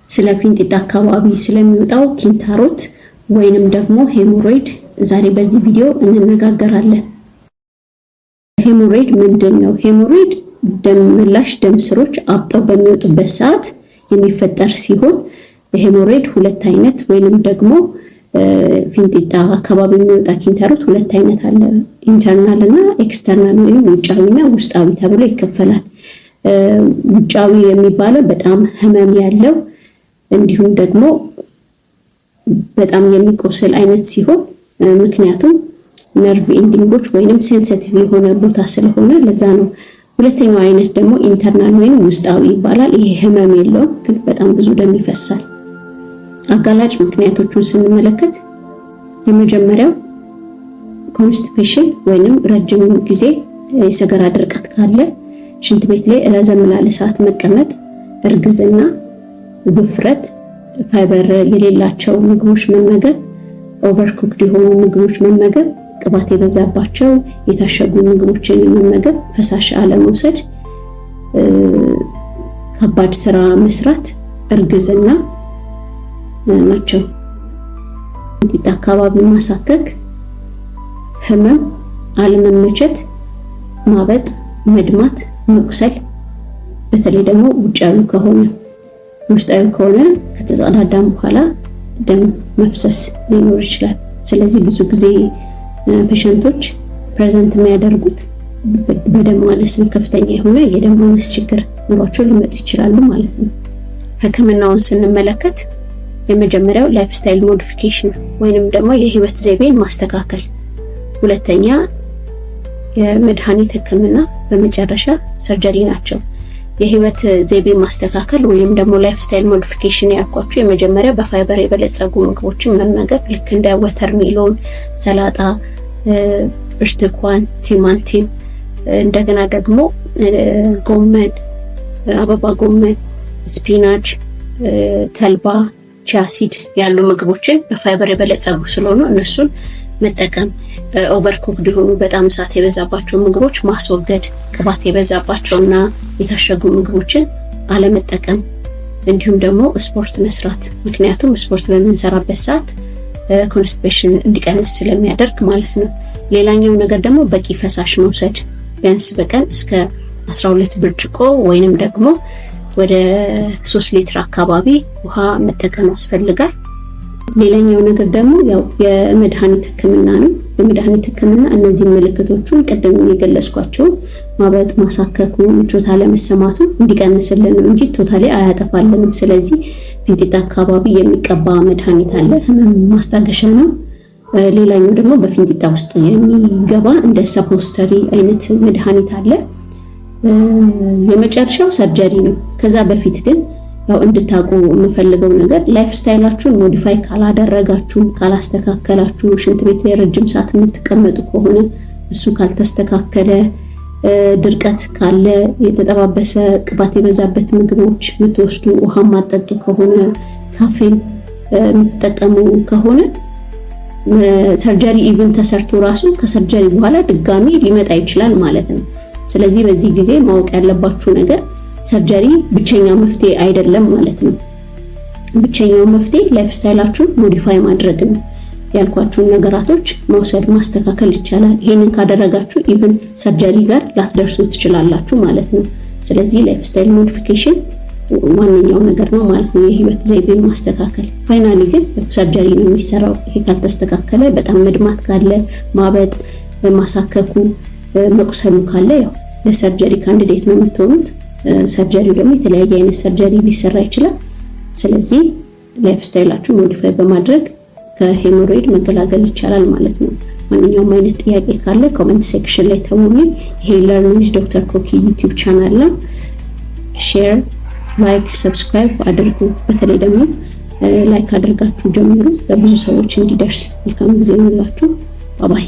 ስለ ፊንጢጣ አካባቢ ስለሚወጣው ኪንታሮት ወይንም ደግሞ ሄሞሮይድ ዛሬ በዚህ ቪዲዮ እንነጋገራለን። ሄሞሮይድ ምንድነው? ሄሞሮይድ ደም መላሽ ደም ስሮች አብጠው በሚወጡበት ሰዓት የሚፈጠር ሲሆን ሄሞሮይድ ሁለት አይነት ወይንም ደግሞ ፊንጢጣ አካባቢ የሚወጣ ኪንታሮት ሁለት አይነት አለ። ኢንተርናል እና ኤክስተርናል ወይንም ውጫዊና ውስጣዊ ተብሎ ይከፈላል። ውጫዊ የሚባለው በጣም ህመም ያለው እንዲሁም ደግሞ በጣም የሚቆስል አይነት ሲሆን ምክንያቱም ነርቭ ኢንዲንጎች ወይንም ሴንሲቲቭ የሆነ ቦታ ስለሆነ ለዛ ነው። ሁለተኛው አይነት ደግሞ ኢንተርናል ወይንም ውስጣዊ ይባላል። ይሄ ህመም የለውም ግን በጣም ብዙ ደም ይፈሳል። አጋላጭ ምክንያቶቹን ስንመለከት የመጀመሪያው ኮንስቲፔሽን ወይንም ረጅም ጊዜ የሰገራ ድርቀት ካለ፣ ሽንት ቤት ላይ ረዘም ላለ ሰዓት መቀመጥ፣ እርግዝና፣ ውፍረት፣ ፋይበር የሌላቸው ምግቦች መመገብ፣ ኦቨርኩክድ የሆኑ ምግቦች መመገብ፣ ቅባት የበዛባቸው የታሸጉ ምግቦችን መመገብ፣ ፈሳሽ አለመውሰድ፣ ከባድ ስራ መስራት፣ እርግዝና ናቸው። ፊንጢጣ አካባቢ ማሳከክ፣ ህመም፣ አለመመቸት፣ ማበጥ፣ መድማት፣ መቁሰል በተለይ ደግሞ ውጫዊ ከሆነ። ውስጣዊ ከሆነ ከተጸዳዳም በኋላ ደም መፍሰስ ሊኖር ይችላል። ስለዚህ ብዙ ጊዜ ፔሸንቶች ፕሬዘንት የሚያደርጉት በደም ማነስ ከፍተኛ የሆነ የደም ማነስ ችግር ኑሯቸው ሊመጡ ይችላሉ ማለት ነው። ህክምናውን ስንመለከት የመጀመሪያው ላይፍ ስታይል ሞዲፊኬሽን ወይንም ደግሞ የህይወት ዘይቤን ማስተካከል፣ ሁለተኛ የመድኃኒት ህክምና፣ በመጨረሻ ሰርጀሪ ናቸው። የህይወት ዘይቤ ማስተካከል ወይንም ደግሞ ላይፍ ስታይል ሞዲፊኬሽን ያልኳችሁ የመጀመሪያ በፋይበር የበለጸጉ ምግቦችን መመገብ ልክ እንደ ወተርሜሎን፣ ሰላጣ፣ ብርቱካን፣ ቲማቲም፣ እንደገና ደግሞ ጎመን፣ አበባ ጎመን፣ ስፒናች፣ ተልባ፣ ቺያሲድ ያሉ ምግቦችን በፋይበር የበለጸጉ ስለሆኑ እነሱን መጠቀም፣ ኦቨርኩክድ የሆኑ በጣም እሳት የበዛባቸው ምግቦች ማስወገድ፣ ቅባት የበዛባቸውና የታሸጉ ምግቦችን አለመጠቀም፣ እንዲሁም ደግሞ ስፖርት መስራት። ምክንያቱም ስፖርት በምንሰራበት ሰዓት ኮንስቲፔሽን እንዲቀንስ ስለሚያደርግ ማለት ነው። ሌላኛው ነገር ደግሞ በቂ ፈሳሽ መውሰድ፣ ቢያንስ በቀን እስከ 12 ብርጭቆ ወይንም ደግሞ ወደ 3 ሊትር አካባቢ ውሃ መጠቀም ያስፈልጋል። ሌላኛው ነገር ደግሞ ያው የመድኃኒት ህክምና ነው። የመድኃኒት ህክምና እነዚህ ምልክቶቹን ቀደም የገለጽኳቸው ማበጥ፣ ማሳከኩ፣ ምቾት አለመሰማቱ እንዲቀንስልን ነው እንጂ ቶታሊ አያጠፋልንም። ስለዚህ ፊንጢጣ አካባቢ የሚቀባ መድኃኒት አለ፣ ህመም ማስታገሻ ነው። ሌላኛው ደግሞ በፊንጢጣ ውስጥ የሚገባ እንደ ሰፖስተሪ አይነት መድኃኒት አለ። የመጨረሻው ሰርጀሪ ነው። ከዛ በፊት ግን ያው እንድታቁ የምፈልገው ነገር ላይፍ ስታይላችሁን ሞዲፋይ ካላደረጋችሁ፣ ካላስተካከላችሁ፣ ሽንት ቤት ላይ ረጅም ሰዓት የምትቀመጡ ከሆነ እሱ ካልተስተካከለ፣ ድርቀት ካለ፣ የተጠባበሰ ቅባት የበዛበት ምግቦች የምትወስዱ፣ ውሃ ማጠጡ ከሆነ፣ ካፌን የምትጠቀሙ ከሆነ ሰርጀሪ ኢቭን ተሰርቶ ራሱ ከሰርጀሪ በኋላ ድጋሚ ሊመጣ ይችላል ማለት ነው። ስለዚህ በዚህ ጊዜ ማወቅ ያለባችሁ ነገር ሰርጀሪ ብቸኛው መፍትሄ አይደለም ማለት ነው። ብቸኛው መፍትሄ ላይፍ ስታይላችሁን ሞዲፋይ ማድረግ ነው። ያልኳችሁን ነገራቶች መውሰድ ማስተካከል ይቻላል። ይሄንን ካደረጋችሁ ኢቭን ሰርጀሪ ጋር ላትደርሱ ትችላላችሁ ማለት ነው። ስለዚህ ላይፍ ስታይል ሞዲፊኬሽን ዋነኛው ነገር ነው ማለት ነው፣ የህይወት ዘይቤን ማስተካከል። ፋይናሊ ግን ሰርጀሪ ነው የሚሰራው። ይሄ ካልተስተካከለ በጣም መድማት ካለ፣ ማበጥ፣ ማሳከኩ፣ መቁሰሉ ካለ ያው ለሰርጀሪ ካንዲዴት ነው የምትሆኑት። ሰርጀሪው ደግሞ የተለያየ አይነት ሰርጀሪ ሊሰራ ይችላል። ስለዚህ ላይፍ ስታይላችሁ ሞዲፋይ በማድረግ ከሄሞሮይድ መገላገል ይቻላል ማለት ነው። ማንኛውም አይነት ጥያቄ ካለ ኮሜንት ሴክሽን ላይ ተውልኝ። ይሄ ለርን ዊዝ ዶክተር ኮኪ ዩቲዩብ ቻናል ነው። ሼር፣ ላይክ፣ ሰብስክራይብ አድርጉ። በተለይ ደግሞ ላይክ አድርጋችሁ ጀምሩ ለብዙ ሰዎች እንዲደርስ። መልካም ጊዜ ይሁንላችሁ። ባባይ